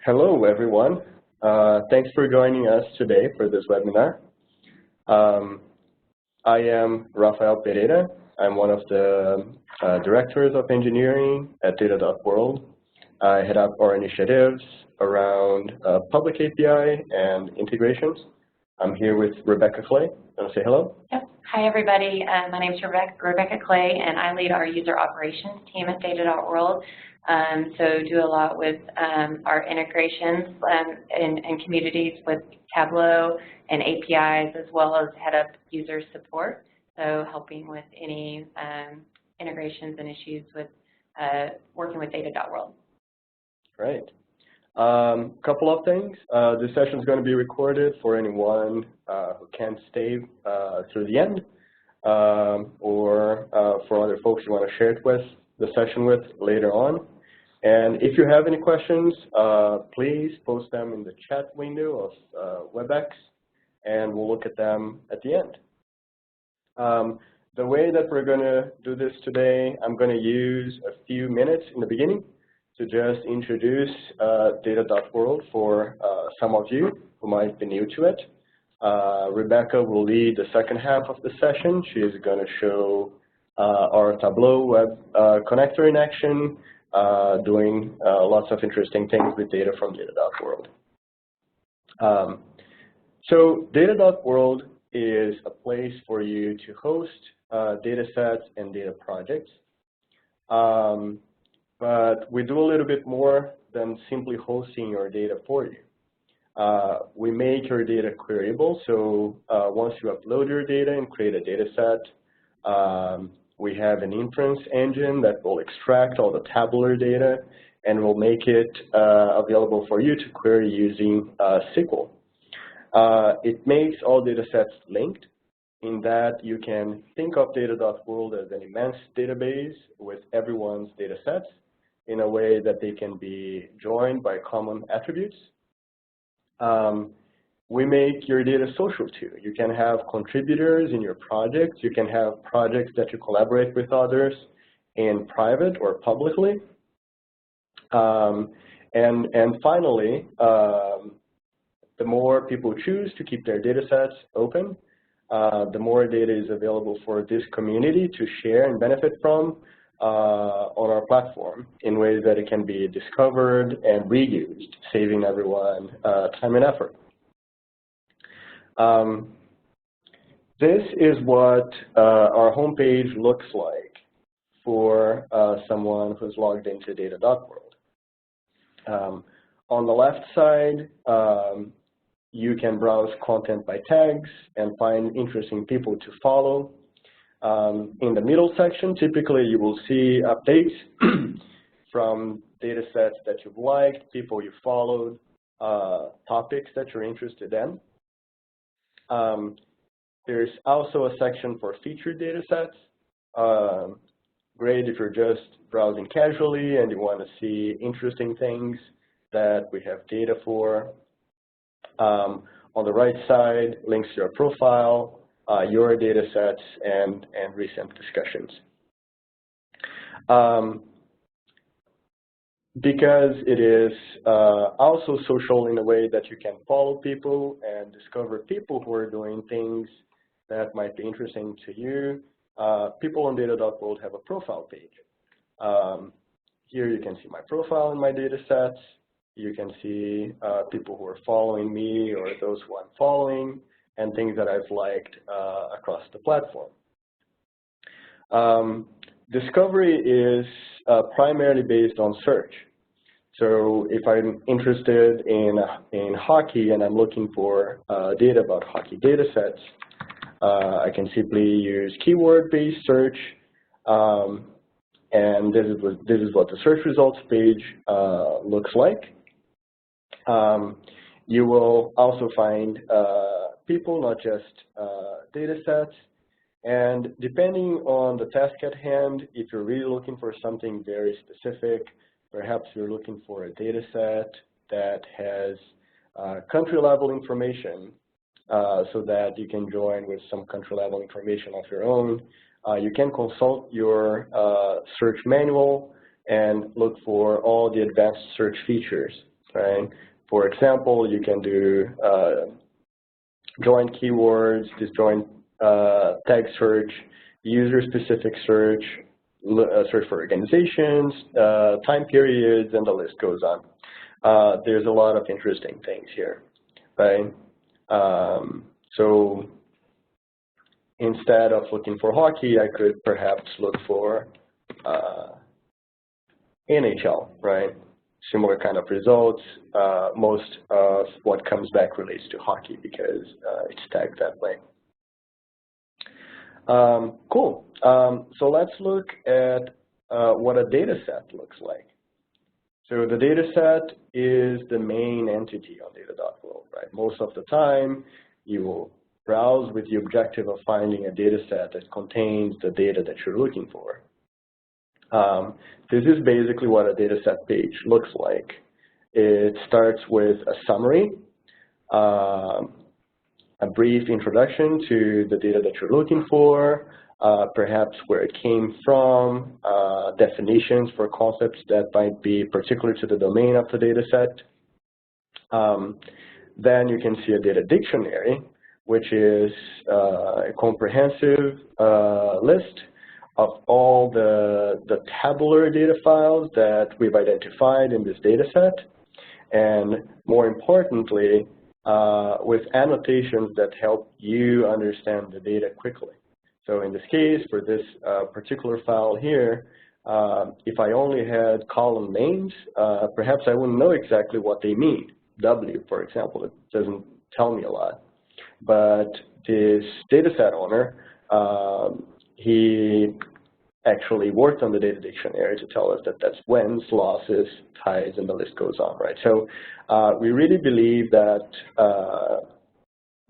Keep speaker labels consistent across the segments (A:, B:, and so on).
A: Hello, everyone. Thanks for joining us today for this webinar. I am Rafael Pereira. I'm one of the directors of engineering at Data.World. I head up our initiatives around public API and integrations. I'm here with Rebecca Clay. Want to say hello?
B: Yep. Hi, everybody. My name is Rebecca Clay, and I lead our user operations team at Data.World. So do a lot with our integrations and communities with Tableau and APIs, as well as head up user support. So helping with any integrations and issues with working with Data.World.
A: Great. Couple of things. This session is going to be recorded for anyone who can't stay through the end, or for other folks you want to share the session with later on. And if you have any questions, please post them in the chat window of WebEx, and we'll look at them at the end. The way that we're going to do this today, I'm going to use a few minutes in the beginning to just introduce Data.World for some of you who might be new to it. Rebecca will lead the second half of the session. She is going to show our Tableau web connector in action, doing lots of interesting things with data from Data.World. So Data.World is a place for you to host data sets and data projects. But we do a little bit more than simply hosting your data for you. We make your data queryable, so once you upload your data and create a data set, we have an inference engine that will extract all the tabular data and will make it available for you to query using SQL. It makes all data sets linked, in that you can think of Data.World as an immense database with everyone's data sets in a way that they can be joined by common attributes. We make your data social too. You can have contributors in your projects. You can have projects that you collaborate with others in private or publicly. And finally, the more people choose to keep their data sets open, the more data is available for this community to share and benefit from on our platform in ways that it can be discovered and reused, saving everyone time and effort. This is what our homepage looks like for someone who's logged into Data.World. On the left side, you can browse content by tags and find interesting people to follow. In the middle section, typically you will see updates from data sets that you've liked, people you followed, topics that you're interested in. There's also a section for featured data sets. Great if you're just browsing casually and you want to see interesting things that we have data for. On the right side, links to your profile, your data sets, and recent discussions. Because it is also social in a way that you can follow people and discover people who are doing things that might be interesting to you, people on Data.World have a profile page. Here you can see my profile and my data sets. You can see people who are following me or those who I'm following, and things that I've liked across the platform. Discovery is primarily based on search. So if I'm interested in hockey and I'm looking for data about hockey data sets, I can simply use keyword-based search, and this is what the search results page looks like. You will also find people, not just data sets. And depending on the task at hand, if you're really looking for something very specific, perhaps you're looking for a data set that has country-level information so that you can join with some country-level information of your own. You can consult your search manual and look for all the advanced search features right? For example, you can do joint keywords, disjoint tag search, user-specific search, search for organizations, time periods, and the list goes on. There's a lot of interesting things here, right? So instead of looking for hockey, I could perhaps look for NHL, right? Similar kind of results. Most of what comes back relates to hockey because it's tagged that way. Cool. So let's look at what a data set looks like. So the data set is the main entity on Data.World, right? Most of the time, you will browse with the objective of finding a data set that contains the data that you're looking for. This is basically what a data set page looks like. It starts with a summary, a brief introduction to the data that you're looking for, perhaps where it came from, definitions for concepts that might be particular to the domain of the data set. Then you can see a data dictionary, which is a comprehensive list of all the tabular data files that we've identified in this data set, and more importantly, with annotations that help you understand the data quickly. So in this case, for this particular file here, if I only had column names, perhaps I wouldn't know exactly what they mean. W, for example, it doesn't tell me a lot. But this data set owner, he actually worked on the data dictionary to tell us that that's wins, losses, ties, and the list goes on, right? So we really believe that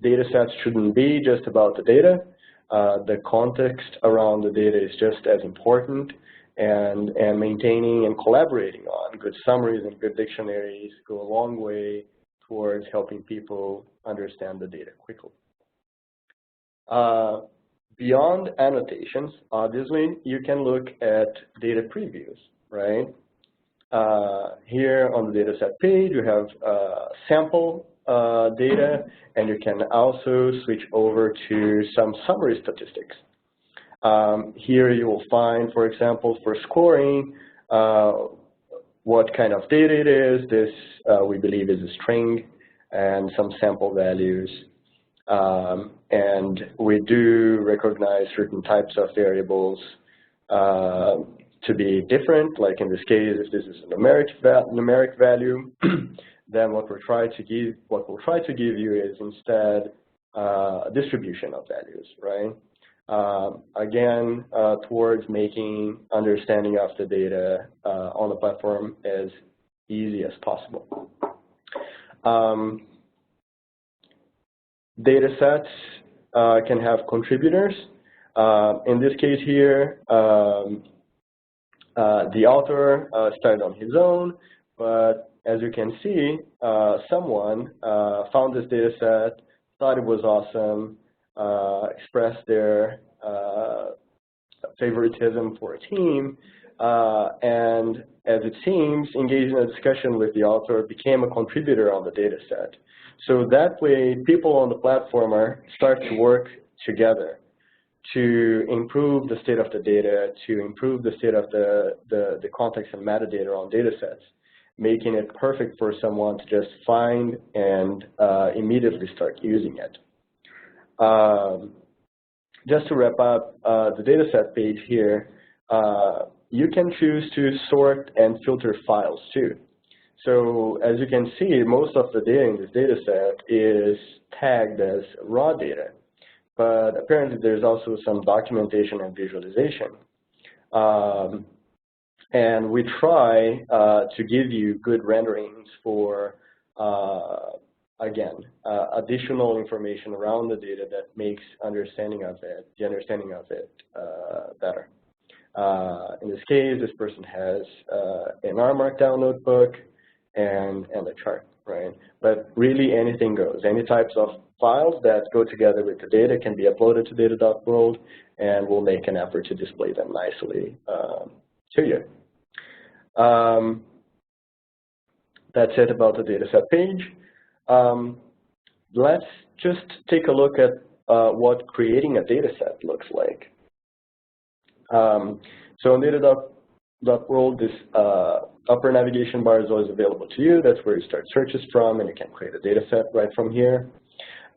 A: data sets shouldn't be just about the data. The context around the data is just as important, and maintaining and collaborating on good summaries and good dictionaries go a long way towards helping people understand the data quickly. Beyond annotations, obviously, you can look at data previews, right? Here on the dataset page, you have sample data, and you can also switch over to some summary statistics. Here you will find, for example, for scoring, what kind of data it is. This, we believe, is a string and some sample values. And we do recognize certain types of variables to be different. Like in this case, if this is a numeric value, then what we'll try to give you is instead a distribution of values, right? Again, towards making understanding of the data on the platform as easy as possible. Data sets can have contributors. In this case here, the author started on his own, but as you can see, someone found this data set, thought it was awesome, expressed their favoritism for a team, and as it seems, engaged in a discussion with the author, became a contributor on the data set. So that way, people on the platform start to work together to improve the state of the data, to improve the state of the context and metadata on data sets, making it perfect for someone to just find and immediately start using it. Just to wrap up the dataset page here, you can choose to sort and filter files too. So as you can see, most of the data in this dataset is tagged as raw data, but apparently there's also some documentation and visualization. And we try to give you good renderings for again, additional information around the data that makes the understanding of it better. In this case, this person has an R Markdown notebook and a chart, right? But really anything goes. Any types of files that go together with the data can be uploaded to Data.World, and we'll make an effort to display them nicely to you. that's it about the dataset page. Let's just take a look at what creating a dataset looks like. So in Data.World, this upper navigation bar is always available to you. That's where you start searches from, and you can create a dataset right from here.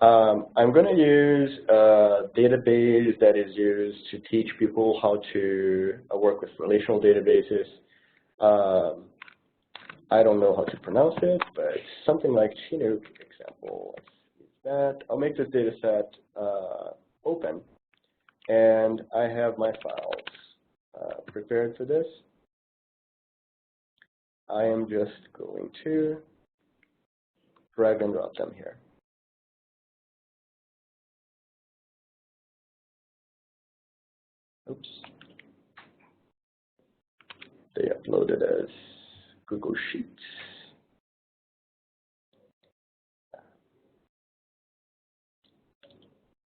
A: I'm going to use a database that is used to teach people how to work with relational databases. I don't know how to pronounce it, but it's something like Chinook example. Let's use that. I'll make this dataset open, and I have my files prepared for this. I am just going to drag and drop them here. Oops. They uploaded as Google Sheets.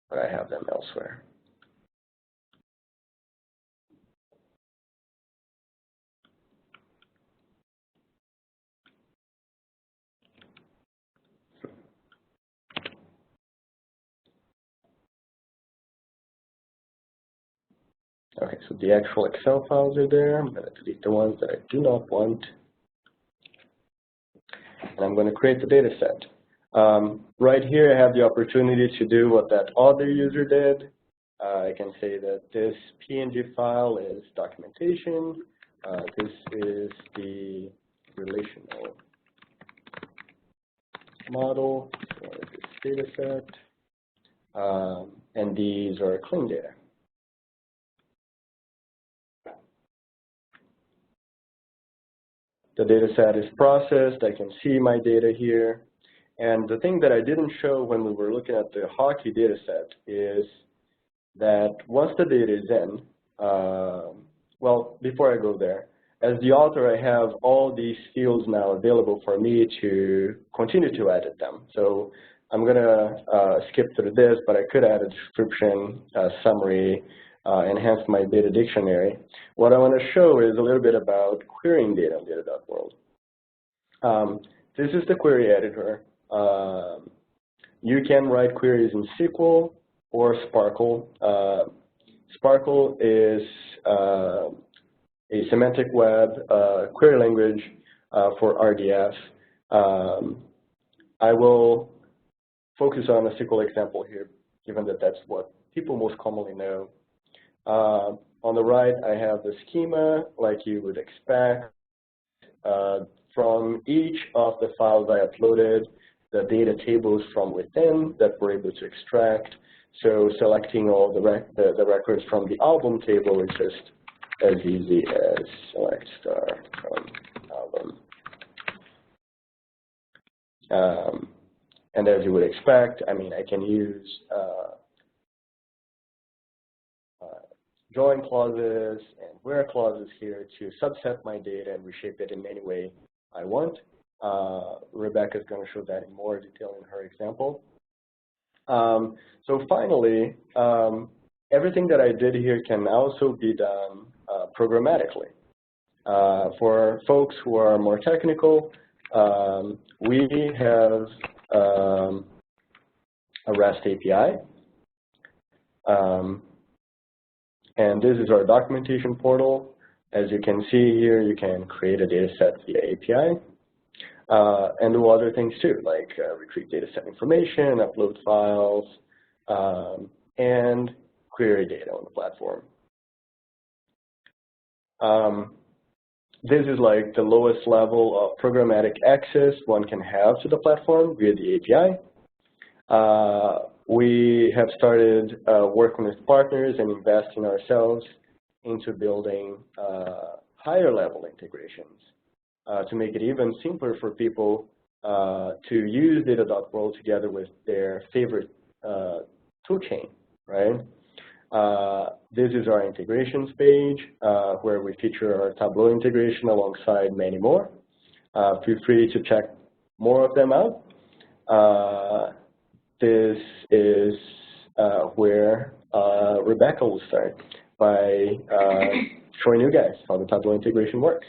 A: But I have them elsewhere. Okay, so the actual Excel files are there. I'm going to delete the ones that I do not want. And I'm going to create the data set. Right here, I have the opportunity to do what that other user did. I can say that this PNG file is documentation. This is the relational model for this data set. And these are clean data. The data set is processed. I can see my data here. And the thing that I didn't show when we were looking at the hockey data set is that once the data is in, well, before I go there, as the author, I have all these fields now available for me to continue to edit them. So I'm going to skip through this, but I could add a description, summary, enhance my data dictionary. What I want to show is a little bit about querying data on Data.World. This is the query editor. You can write queries in SQL or Sparkle. Sparkle is a semantic web query language for RDF. I will focus on a SQL example here, given that that's what people most commonly know. On the right, I have the schema, like you would expect. From each of the files I uploaded, the data tables from within that we're able to extract. So selecting all the records from the album table is just as easy as select star from album. And as you would expect, I mean, I can use join clauses and where clauses here to subset my data and reshape it in any way I want. Rebecca is going to show that in more detail in her example. So finally, everything that I did here can also be done programmatically. For folks who are more technical, we have a REST API. And this is our documentation portal. As you can see here, you can create a data set via API. And do other things too, like retrieve data set information, upload files, and query data on the platform. This is like the lowest level of programmatic access one can have to the platform via the API. We have started working with partners and investing ourselves into building higher level integrations to make it even simpler for people to use Data.World together with their favorite toolchain, right? This is our integrations page where we feature our Tableau integration alongside many more. Feel free to check more of them out. This is where Rebecca will start by showing you guys how the Tableau integration works.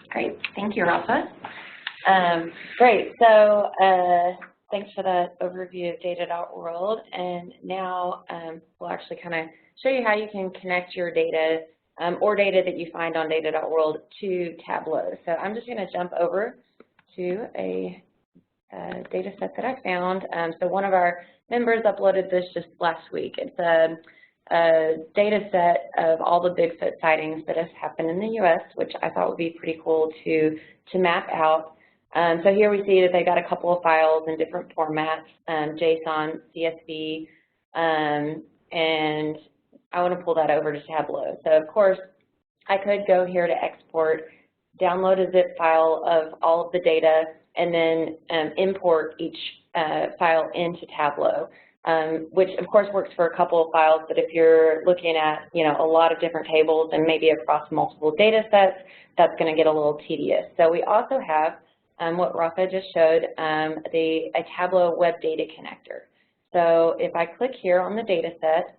B: Great, thank you, Rafa. Great. So thanks for that overview of Data.World. And now we'll actually kind of show you how you can connect your data or data that you find on Data.World to Tableau. So I'm just going to jump over to a data set that I found. So one of our members uploaded this just last week. It's a data set of all the Bigfoot sightings that has happened in the U.S., which I thought would be pretty cool to map out. So here we see that they got a couple of files in different formats, JSON, CSV, and I want to pull that over to Tableau. So of course, I could go here to export, download a zip file of all of the data, and then import each file into Tableau, which of course works for a couple of files, but if you're looking at a lot of different tables and maybe across multiple data sets, that's going to get a little tedious. So we also have what Rafa just showed, a Tableau Web Data Connector. So if I click here on the data set,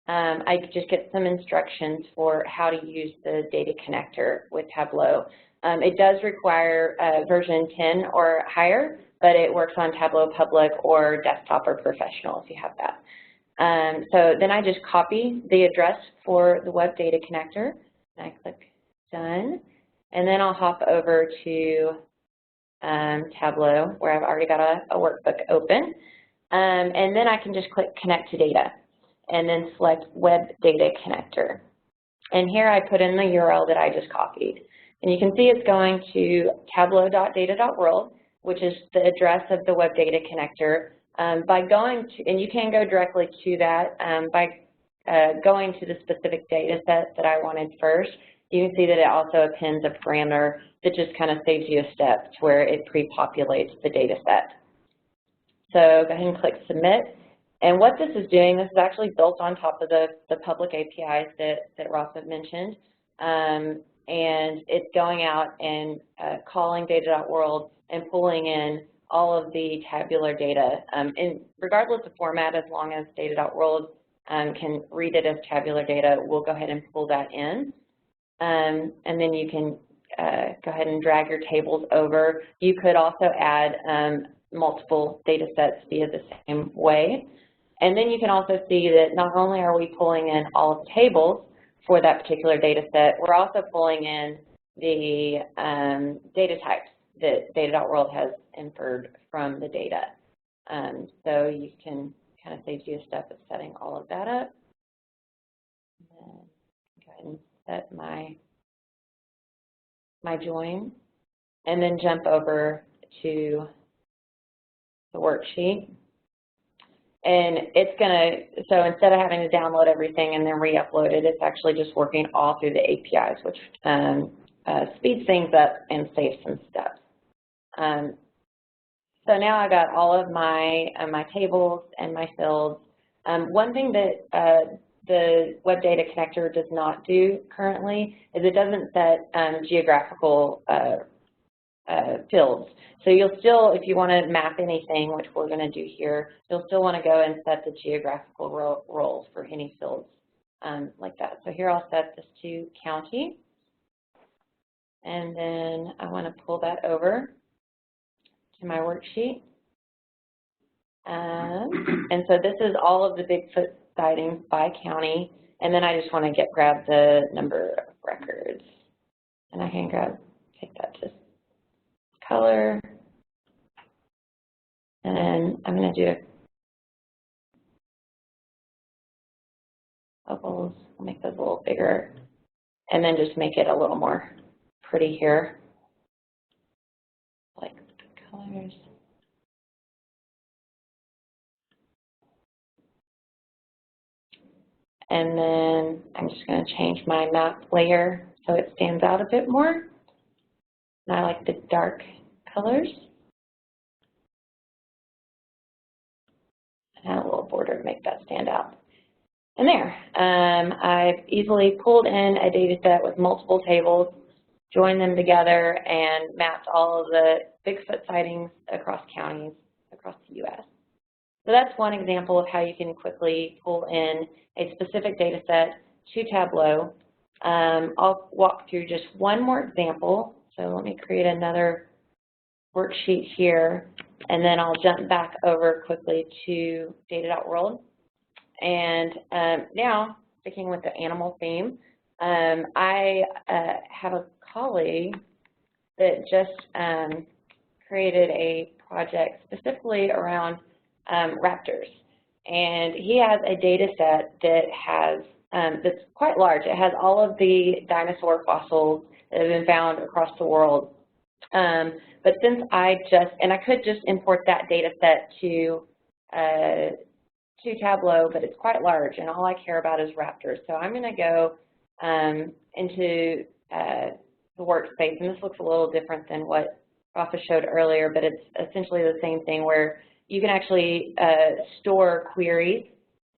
B: I just get some instructions for how to use the data connector with Tableau. It does require version 10 or higher, but it works on Tableau Public or Desktop or Professional if you have that. So then I just copy the address for the Web Data Connector, and I click Done, and then I'll hop over to Tableau, where I've already got a workbook open, and then I can just click Connect to Data, and then select Web Data Connector. And here I put in the URL that I just copied. And you can see it's going to tableau.data.world, which is the address of the Web Data Connector. By going to, and you can go directly to that by going to the specific data set that I wanted first. You can see that it also appends a parameter that just kind of saves you a step to where it pre-populates the data set. So go ahead and click Submit. And what this is doing, this is actually built on top of the public APIs that Rafa mentioned. And it's going out and calling Data.World and pulling in all of the tabular data. And regardless of format, as long as Data.World can read it as tabular data, we'll go ahead and pull that in. And then you can go ahead and drag your tables over. You could also add multiple data sets via the same way. And then you can also see that not only are we pulling in all of the tables for that particular data set, we're also pulling in the data types that Data.World has inferred from the data. So you can kind of save you a step of setting all of that up. And then go ahead and set my join, and then jump over to the worksheet. And it's going to, so instead of having to download everything and then re-upload it, it's actually just working all through the APIs, which speeds things up and saves some steps. So now I got all of my tables and my fields. One thing that the Web Data Connector does not do currently is it doesn't set geographical fields. So you'll still, if you want to map anything, which we're going to do here, you'll still want to go and set the geographical roles for any fields like that. So here I'll set this to county, and then I want to pull that over to my worksheet. And so this is all of the Bigfoot sightings by county, and then I just want to grab the number of records, and I can take that to color, and I'm going to do bubbles. I'll make those a little bigger, and then just make it a little more pretty here, like the colors. And then I'm just going to change my map layer so it stands out a bit more. And I like the dark colors. And add a little border to make that stand out. And there, I've easily pulled in a data set with multiple tables, joined them together, and mapped all of the Bigfoot sightings across counties across the U.S. So that's one example of how you can quickly pull in a specific data set to Tableau. I'll walk through just one more example. So let me create another worksheet here, and then I'll jump back over quickly to Data.World. And now, sticking with the animal theme, I have a colleague that just created a project specifically around raptors. And he has a data set that has that's quite large. It has all of the dinosaur fossils that have been found across the world. But since I could just import that data set to Tableau, but it's quite large, and all I care about is raptors. So I'm going to go into the workspace, and this looks a little different than what Rafa showed earlier, but it's essentially the same thing where you can actually store queries.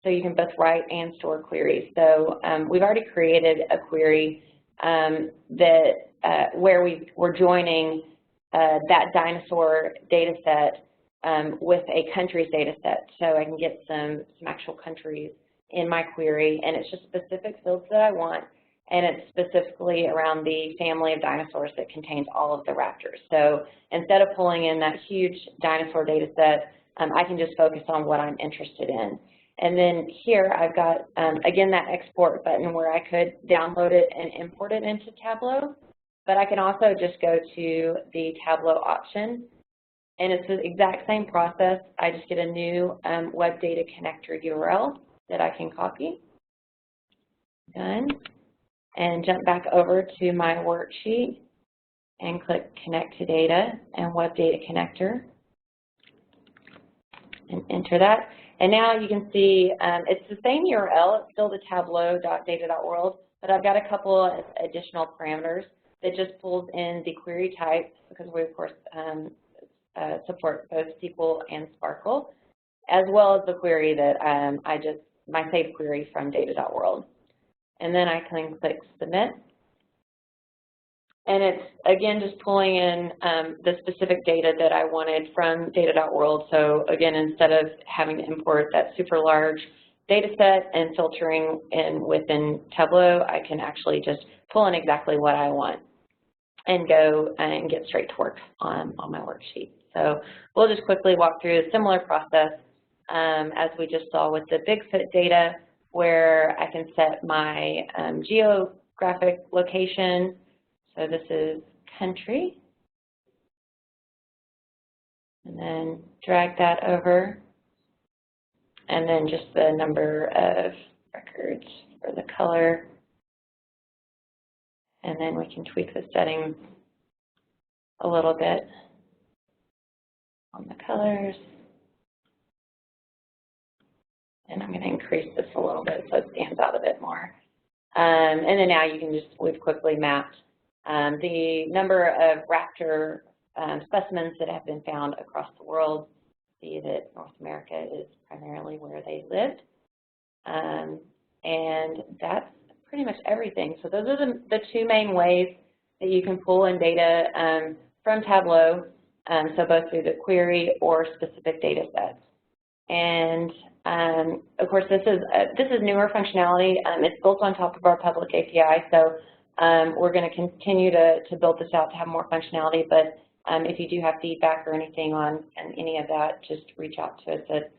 B: So you can both write and store queries. So we've already created a query where we're joining that dinosaur data set with a countries data set. So I can get some actual countries in my query, and it's just specific fields that I want, and it's specifically around the family of dinosaurs that contains all of the raptors. So instead of pulling in that huge dinosaur data set, I can just focus on what I'm interested in. And then here I've got, again, that export button where I could download it and import it into Tableau, but I can also just go to the Tableau option, and it's the exact same process. I just get a new web data connector URL that I can copy. Done. And jump back over to my worksheet and click Connect to Data and Web Data Connector and enter that. And now you can see it's the same URL. It's still the tableau.data.world, but I've got a couple of additional parameters that just pulls in the query type, because we, of course, support both SQL and Sparkle, as well as the query that my saved query from Data.World. And then I can click Submit. And it's, again, just pulling in the specific data that I wanted from Data.World. So, again, instead of having to import that super large data set and filtering in within Tableau, I can actually just pull in exactly what I want and go and get straight to work on my worksheet. So we'll just quickly walk through a similar process as we just saw with the Bigfoot data, where I can set my geographic location. So this is country, and then drag that over, and then just the number of records for the color, and then we can tweak the settings a little bit on the colors. And I'm going to increase this a little bit so it stands out a bit more. And then now you can we've quickly mapped the number of raptor specimens that have been found across the world. See that North America is primarily where they lived. And that's pretty much everything. So those are the two main ways that you can pull in data from Tableau, so both through the query or specific data sets. And of course, this is newer functionality. It's built on top of our public API, so we're going to continue to build this out to have more functionality. But if you do have feedback or anything on any of that, just reach out to us at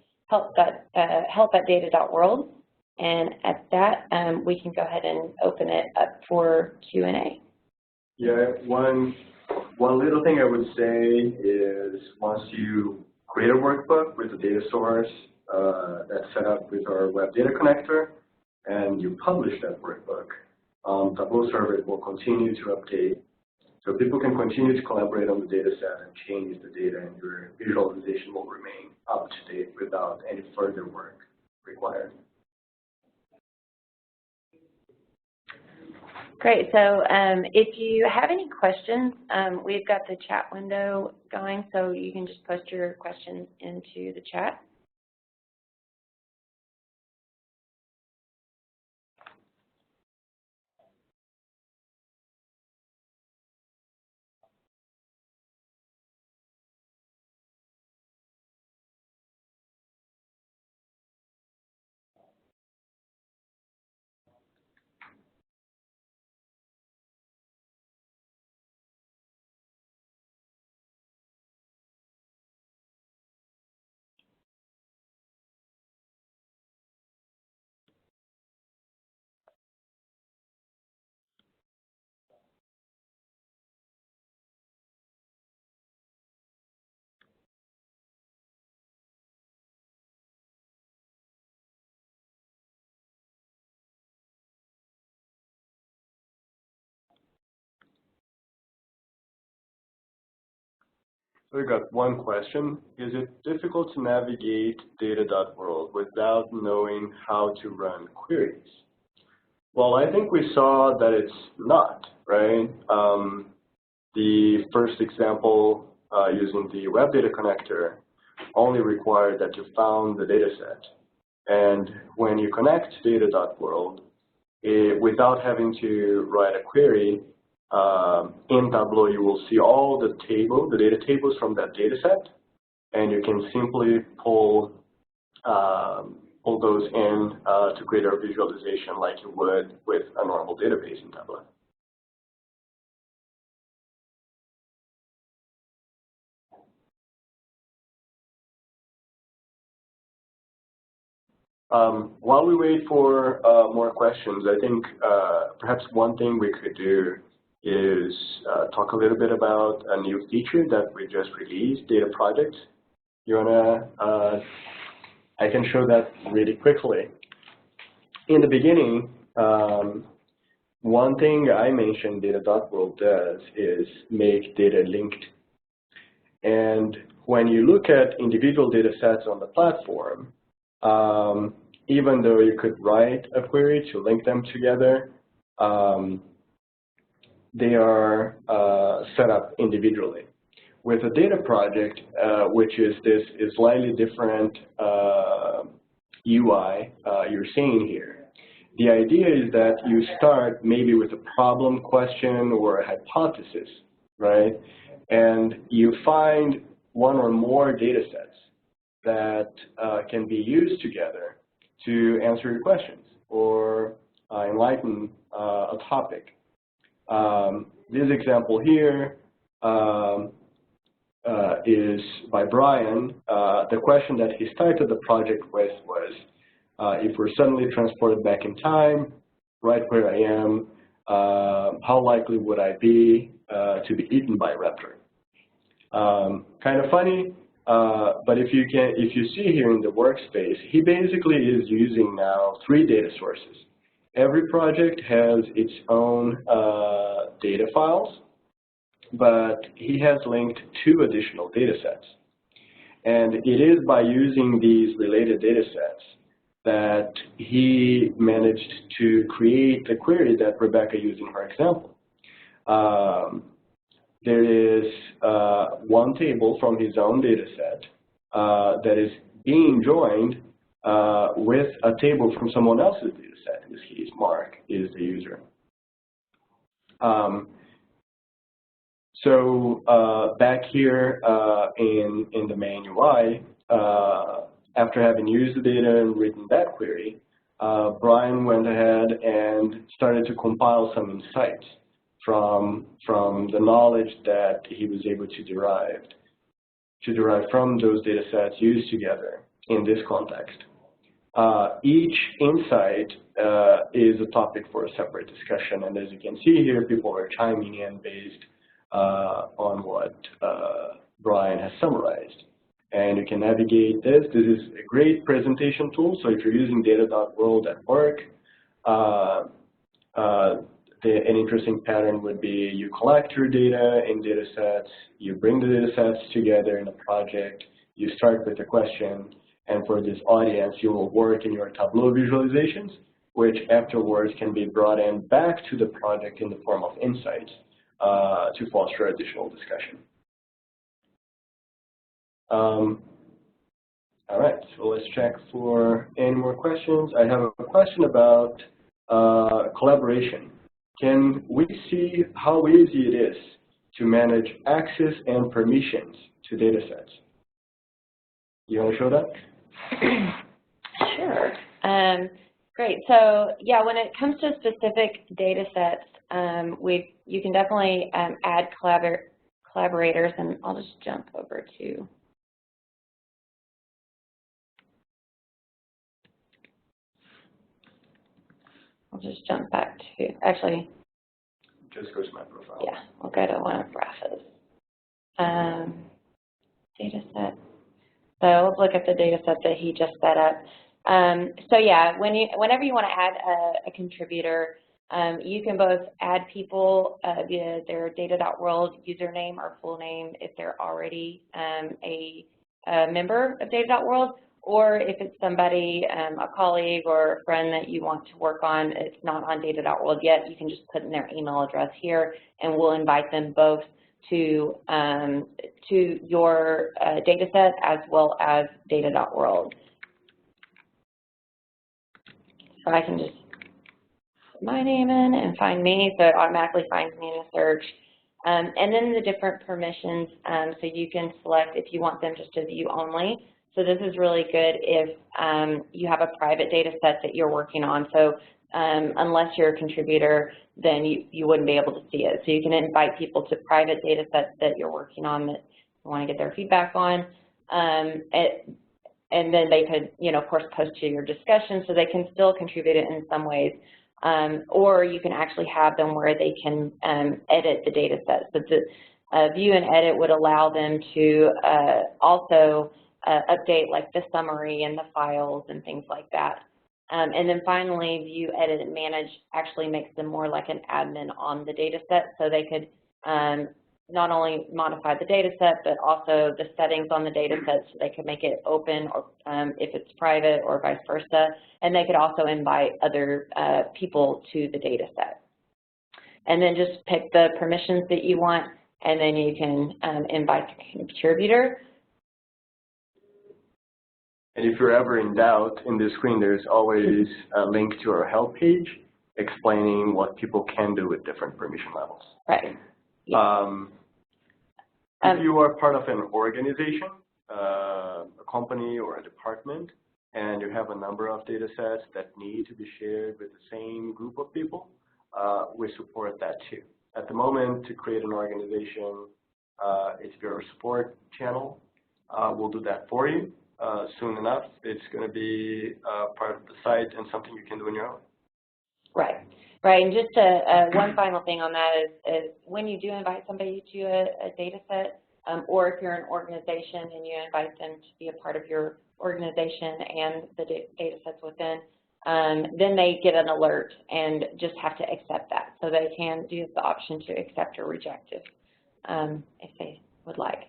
B: help@data.world. And at that, we can go ahead and open it up for Q&A.
A: Yeah, one little thing I would say is once you create a workbook with a data source that's set up with our web data connector, and you publish that workbook, Tableau server will continue to update. So people can continue to collaborate on the data set and change the data, and your visualization will remain up to date without any further work required.
B: Great. So if you have any questions, we've got the chat window going, so you can just post your questions into the chat.
A: So we got one question. Is it difficult to navigate Data.World without knowing how to run queries? Well, I think we saw that it's not, right? The first example using the web data connector only required that you found the data set. And when you connect Data.World, without having to write a query, in Tableau you will see all the data tables from that data set, and you can simply pull those in to create a visualization like you would with a normal database in Tableau. While we wait for more questions, I think perhaps one thing we could do is talk a little bit about a new feature that we just released, Data Projects. I can show that really quickly. In the beginning, one thing I mentioned Data.World does is make data linked. And when you look at individual data sets on the platform, even though you could write a query to link them together, they are set up individually. With a data project, which is this slightly different UI you're seeing here, the idea is that you start maybe with a problem question or a hypothesis, right? And you find one or more data sets that can be used together to answer your questions or enlighten a topic. This example here is by Brian. The question that he started the project with was, if we're suddenly transported back in time, right where I am, how likely would I be to be eaten by a raptor? Kind of funny, but if you see here in the workspace, he basically is using now 3 data sources. Every project has its own data files, but he has linked 2 additional data sets. And it is by using these related data sets that he managed to create the query that Rebecca used in her example. There is one table from his own data set that is being joined with a table from someone else's data set. In this case, Mark is the user. So back here in the main UI, after having used the data and written that query, Brian went ahead and started to compile some insights from the knowledge that he was able to derive from those data sets used together in this context. Each insight is a topic for a separate discussion, and as you can see here, people are chiming in based on what Brian has summarized. And you can navigate this. This is a great presentation tool, so if you're using Data.World at work, an interesting pattern would be you collect your data in data sets, you bring the data sets together in a project, you start with a question, and for this audience, you will work in your Tableau visualizations, which afterwards can be brought in back to the project in the form of insights to foster additional discussion. All right, so let's check for any more questions. I have a question about collaboration. Can we see how easy it is to manage access and permissions to data sets? You want to show that?
B: Sure. Great. So yeah, when it comes to specific data sets, you can definitely add collaborators, and I'll just jump over to. I'll just jump back to, actually.
A: Just go to my profile.
B: Yeah, we'll go to one of Rafa's data set. So let's look at the data set that he just set up. So yeah, whenever you want to add a contributor, You can both add people via their Data.World username or full name if they're already a member of Data.World, or if it's somebody, a colleague or a friend that you want to work on, it's not on Data.World yet, you can just put in their email address here, and we'll invite them both to your data set as well as Data.World. So I can just put my name in and find me, so it automatically finds me in the search. And then the different permissions, so you can select if you want them just to view only. So this is really good if you have a private data set that you're working on. So unless you're a contributor, then you wouldn't be able to see it. So you can invite people to private data sets that you're working on that you want to get their feedback on. And then they could, of course, post to your discussion, so they can still contribute it in some ways. Or you can actually have them where they can edit the data set. So the view and edit would allow them to also update like the summary and the files and things like that. And then finally, view, edit, and manage actually makes them more like an admin on the data set, so they could not only modify the data set, but also the settings on the data set, so they could make it open or if it's private or vice versa. And they could also invite other people to the data set. And then just pick the permissions that you want, and then you can invite the contributor.
A: And if you're ever in doubt, in this screen there's always a link to our help page explaining what people can do with different permission levels.
B: Right. Yeah.
A: If you are part of an organization, a company or a department, and you have a number of data sets that need to be shared with the same group of people, we support that too. At the moment, to create an organization, it's your support channel. We'll do that for you. Soon enough, it's going to be part of the site and something you can do on your own.
B: Right. Right, and just one final thing on that is when you do invite somebody to a data set, or if you're an organization and you invite them to be a part of your organization and the data sets within, then they get an alert and just have to accept that. So they can use the option to accept or reject it if they would like.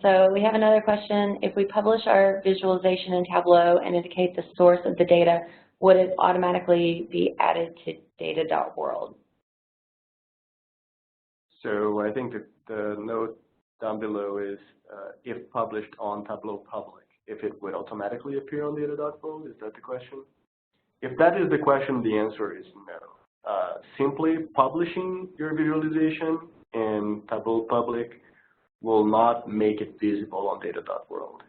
B: So we have another question. If we publish our visualization in Tableau and indicate the source of the data, would it automatically be added to Data.World?
A: So I think that the note down below is if published on Tableau Public, if it would automatically appear on Data.World. Is that the question? If that is the question, the answer is no. Simply publishing your visualization in Tableau Public will not make it visible on Data.World.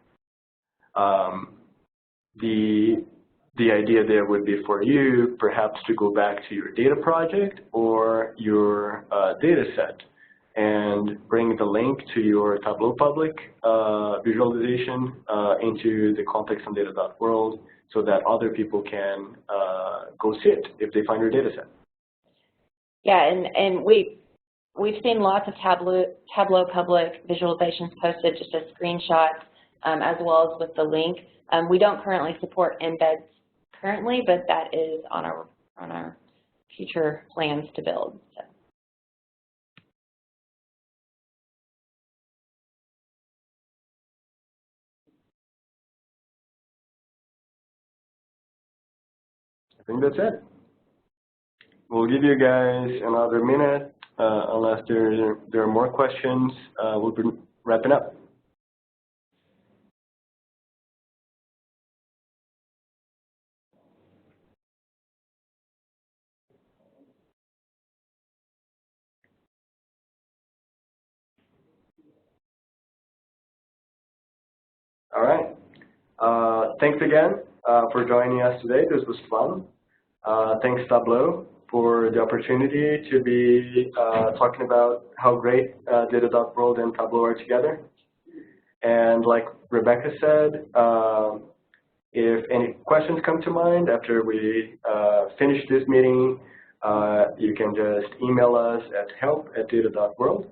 A: The idea there would be for you perhaps to go back to your data project or your data set and bring the link to your Tableau Public visualization into the context on Data.World so that other people can go see it if they find your data set.
B: Yeah, and we've seen lots of Tableau Public visualizations posted, just as screenshots, as well as with the link. We don't currently support embeds currently, but that is on our future plans to build. So.
A: I think that's it. We'll give you guys another minute. Unless there are more questions, we'll be wrapping up. All right. Thanks again for joining us today. This was fun. Thanks, Tableau, for the opportunity to be talking about how great Data.World and Tableau are together. And like Rebecca said, if any questions come to mind after we finish this meeting, you can just email us at help@Data.World,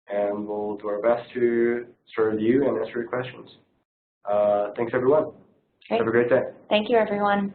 A: and we'll do our best to serve you and answer your questions. Thanks, everyone.
B: Great.
A: Have a great day.
B: Thank you, everyone.